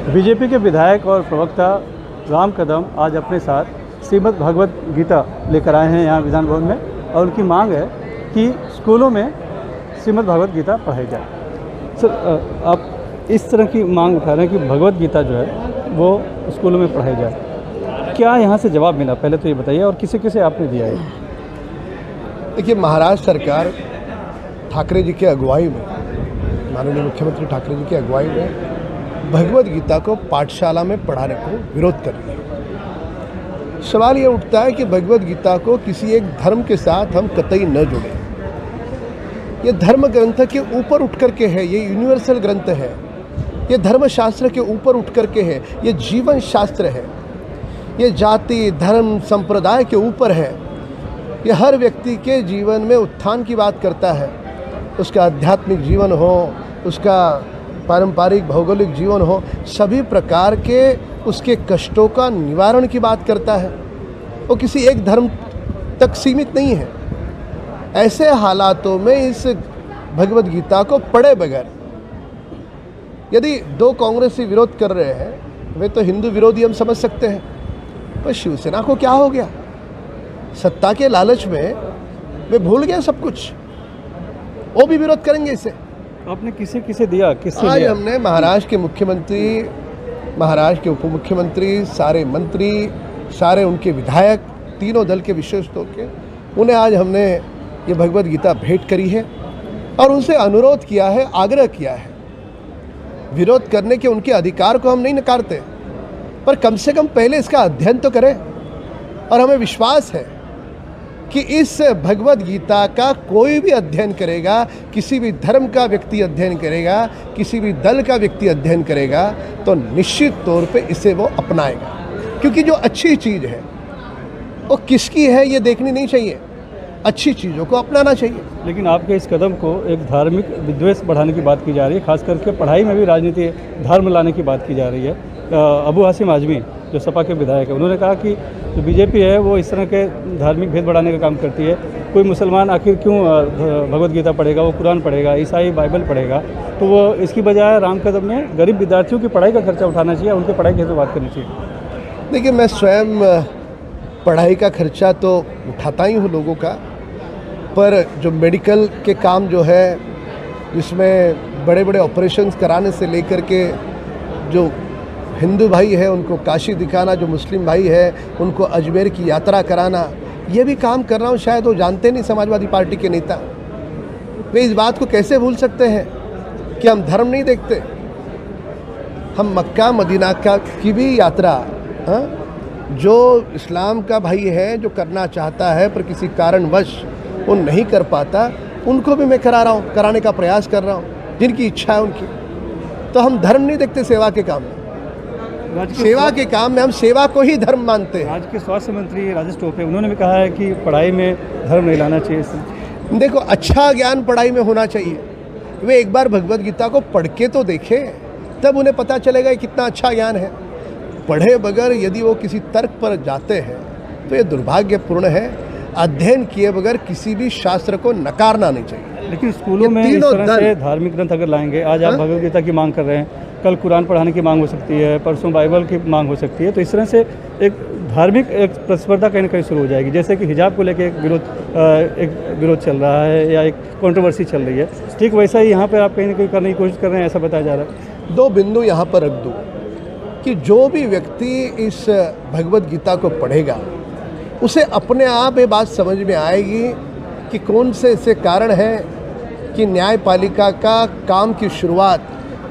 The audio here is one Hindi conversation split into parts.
बीजेपी के विधायक और प्रवक्ता राम कदम आज अपने साथ श्रीमद् भगवत गीता लेकर आए हैं यहाँ विधान भवन में, और उनकी मांग है कि स्कूलों में श्रीमद् भगवत गीता पढ़ाई जाए। सर, आप इस तरह की मांग उठा रहे हैं कि भगवत गीता जो है वो स्कूलों में पढ़ाई जाए, क्या यहाँ से जवाब मिला पहले तो ये बताइए, और किसे किसे आपने दिया है? देखिए, महाराष्ट्र सरकार ठाकरे जी की अगुवाई में, माननीय मुख्यमंत्री ठाकरे जी की अगुवाई में भगवत गीता को पाठशाला में पढ़ाने को विरोध कर रही है। सवाल ये उठता है कि भगवत गीता को किसी एक धर्म के साथ हम कतई न जोड़ें। ये धर्म ग्रंथ के ऊपर उठ करके है, ये यूनिवर्सल ग्रंथ है, ये धर्मशास्त्र के ऊपर उठ करके है, ये जीवन शास्त्र है, ये जाति धर्म संप्रदाय के ऊपर है। ये हर व्यक्ति के जीवन में उत्थान की बात करता है, उसका आध्यात्मिक जीवन हो, उसका पारंपरिक भौगोलिक जीवन हो, सभी प्रकार के उसके कष्टों का निवारण की बात करता है। वो किसी एक धर्म तक सीमित नहीं है। ऐसे हालातों में इस भगवत गीता को पढ़े बगैर यदि दो कांग्रेसी विरोध कर रहे हैं, वे तो हिंदू विरोधी हम समझ सकते हैं, पर शिवसेना को क्या हो गया? सत्ता के लालच में वे भूल गए सब कुछ, वो भी विरोध करेंगे इसे। आपने किसे किसे दिया, किससे आज दिया? हमने महाराष्ट्र के मुख्यमंत्री, महाराष्ट्र के उप मुख्यमंत्री, सारे मंत्री, सारे उनके विधायक, तीनों दल के विशेषज्ञों के, उन्हें आज हमने ये भगवत गीता भेंट करी है और उनसे अनुरोध किया है, आग्रह किया है। विरोध करने के उनके अधिकार को हम नहीं नकारते, पर कम से कम पहले इसका अध्ययन तो करें। और हमें विश्वास है कि इस भगवत गीता का कोई भी अध्ययन करेगा, किसी भी धर्म का व्यक्ति अध्ययन करेगा, किसी भी दल का व्यक्ति अध्ययन करेगा, तो निश्चित तौर पे इसे वो अपनाएगा। क्योंकि जो अच्छी चीज़ है वो किसकी है ये देखनी नहीं चाहिए, अच्छी चीज़ों को अपनाना चाहिए। लेकिन आपके इस कदम को एक धार्मिक विद्वेष बढ़ाने की बात की जा रही है, खास करके पढ़ाई में भी राजनीति धर्म लाने की बात की जा रही है। अबू हाशिम आजमी जो सपा के विधायक है, उन्होंने कहा कि जो बीजेपी है वो इस तरह के धार्मिक भेद बढ़ाने का काम करती है। कोई मुसलमान आखिर क्यों भगवत गीता पढ़ेगा, वो कुरान पढ़ेगा, ईसाई बाइबल पढ़ेगा, तो वो इसकी बजाय राम कदम ने गरीब विद्यार्थियों की पढ़ाई का खर्चा उठाना चाहिए, उनकी पढ़ाई की बात करनी चाहिए। देखिए, मैं स्वयं पढ़ाई का खर्चा तो उठाता ही हूँ लोगों का, पर जो मेडिकल के काम जो है, जिसमें बड़े बड़े ऑपरेशंस कराने से लेकर के जो हिंदू भाई है उनको काशी दिखाना, जो मुस्लिम भाई है उनको अजमेर की यात्रा कराना, ये भी काम कर रहा हूँ। शायद वो जानते नहीं, समाजवादी पार्टी के नेता, वे इस बात को कैसे भूल सकते हैं कि हम धर्म नहीं देखते। हम मक्का मदीना की भी यात्रा, जो इस्लाम का भाई है, जो करना चाहता है पर किसी कारणवश वो नहीं कर पाता, उनको भी मैं करा रहा हूँ, कराने का प्रयास कर रहा हूँ, जिनकी इच्छा है उनकी। तो हम धर्म नहीं देखते सेवा के काम में, सेवा के काम में हम सेवा को ही धर्म मानते हैं। राज्य के स्वास्थ्य मंत्री राजेश टोपे, उन्होंने भी कहा है कि पढ़ाई में धर्म नहीं लाना चाहिए। देखो, अच्छा ज्ञान पढ़ाई में होना चाहिए। वे एक बार भगवत गीता को पढ़ के तो देखें, तब उन्हें पता चलेगा कितना अच्छा ज्ञान है। पढ़े बगैर यदि वो किसी तर्क पर जाते हैं तो ये दुर्भाग्यपूर्ण है। अध्ययन किए बगैर किसी भी शास्त्र को नकारना नहीं चाहिए। लेकिन स्कूलों में इस तरह से धार्मिक ग्रंथ अगर लाएंगे, आज आप भगवत गीता की मांग कर रहे हैं, कल कुरान पढ़ाने की मांग हो सकती है, परसों बाइबल की मांग हो सकती है, तो इस तरह से एक धार्मिक एक प्रतिस्पर्धा कहीं ना कहीं शुरू हो जाएगी। जैसे कि हिजाब को लेकर एक विरोध चल रहा है या एक कंट्रोवर्सी चल रही है, ठीक वैसा ही यहाँ पर आप कहीं ना कहीं करने की कोशिश कर रहे हैं, ऐसा बताया जा रहा है। दो बिंदु यहाँ पर रख दूँ कि जो भी व्यक्ति इस भगवत गीता को पढ़ेगा, उसे अपने आप ये बात समझ में आएगी कि कौन से ऐसे कारण हैं कि न्यायपालिका का काम की शुरुआत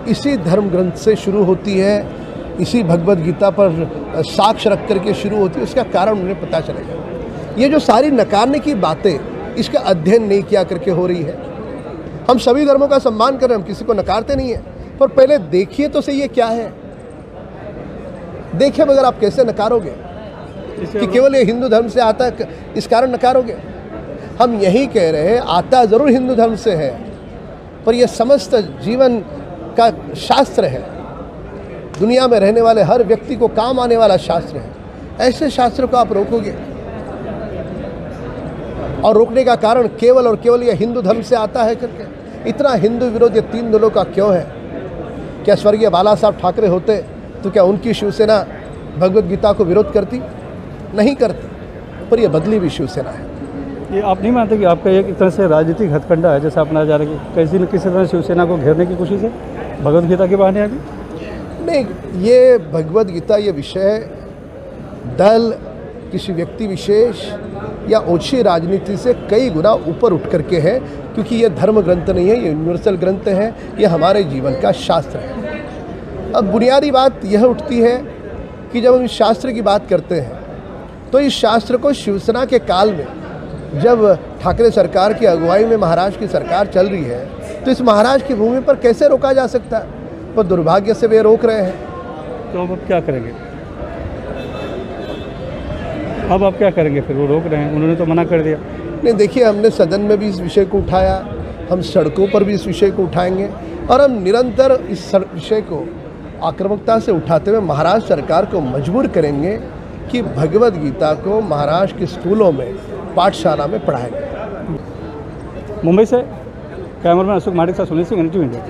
इसी धर्म ग्रंथ से शुरू होती है, इसी भगवत गीता पर साक्ष्य रख करके शुरू होती है। उसका कारण उन्हें पता चलेगा। ये जो सारी नकारने की बातें, इसका अध्ययन नहीं किया करके हो रही है। हम सभी धर्मों का सम्मान कर रहे हैं, हम किसी को नकारते नहीं हैं, पर पहले देखिए तो सही ये क्या है। देखिए बगैर आप कैसे नकारोगे कि केवल ये हिंदू धर्म से आता है इस कारण नकारोगे? हम यही कह रहे हैं, आता ज़रूर हिंदू धर्म से है, पर यह समस्त जीवन का शास्त्र है, दुनिया में रहने वाले हर व्यक्ति को काम आने वाला शास्त्र है। ऐसे शास्त्र को आप रोकोगे, और रोकने का कारण केवल और केवल यह हिंदू धर्म से आता है करके। इतना हिंदू विरोध ये तीन दलों का क्यों है? क्या स्वर्गीय बाला साहब ठाकरे होते तो क्या उनकी शिवसेना भगवद गीता को विरोध करती? नहीं करती, पर यह बदली हुई शिवसेना है। ये आप नहीं मानते कि आपका एक तरह से राजनीतिक हथकंडा है, जैसा अपना जा रहा है कि किसी न किसी तरह शिवसेना को घेरने की कोशिश है भगवद गीता के बहाने अभी? नहीं, ये भगवद गीता ये विषय दल, किसी व्यक्ति विशेष या ओछी राजनीति से कई गुना ऊपर उठ करके है, क्योंकि ये धर्म ग्रंथ नहीं है, ये यूनिवर्सल ग्रंथ है, ये हमारे जीवन का शास्त्र है। अब बुनियादी बात यह उठती है कि जब हम इस शास्त्र की बात करते हैं तो इस शास्त्र को शिवसेना के काल में, जब ठाकरे सरकार की अगुवाई में महाराष्ट्र की सरकार चल रही है, तो इस महाराष्ट्र की भूमि पर कैसे रोका जा सकता है? पर दुर्भाग्य से वे रोक रहे हैं। तो अब क्या करेंगे? अब आप क्या करेंगे? फिर वो रोक रहे हैं, उन्होंने तो मना कर दिया। नहीं, देखिए, हमने सदन में भी इस विषय को उठाया, हम सड़कों पर भी इस विषय को उठाएंगे और हम निरंतर इस विषय को आक्रामकता से उठाते हुए महाराष्ट्र सरकार को मजबूर करेंगे कि भगवद गीता को महाराष्ट्र के स्कूलों में, पाठशाला में पढ़ाएंगे। मुंबई से कैमरामैन अशोक माडिक साथ सुनील सिंह, NTV इंडिया।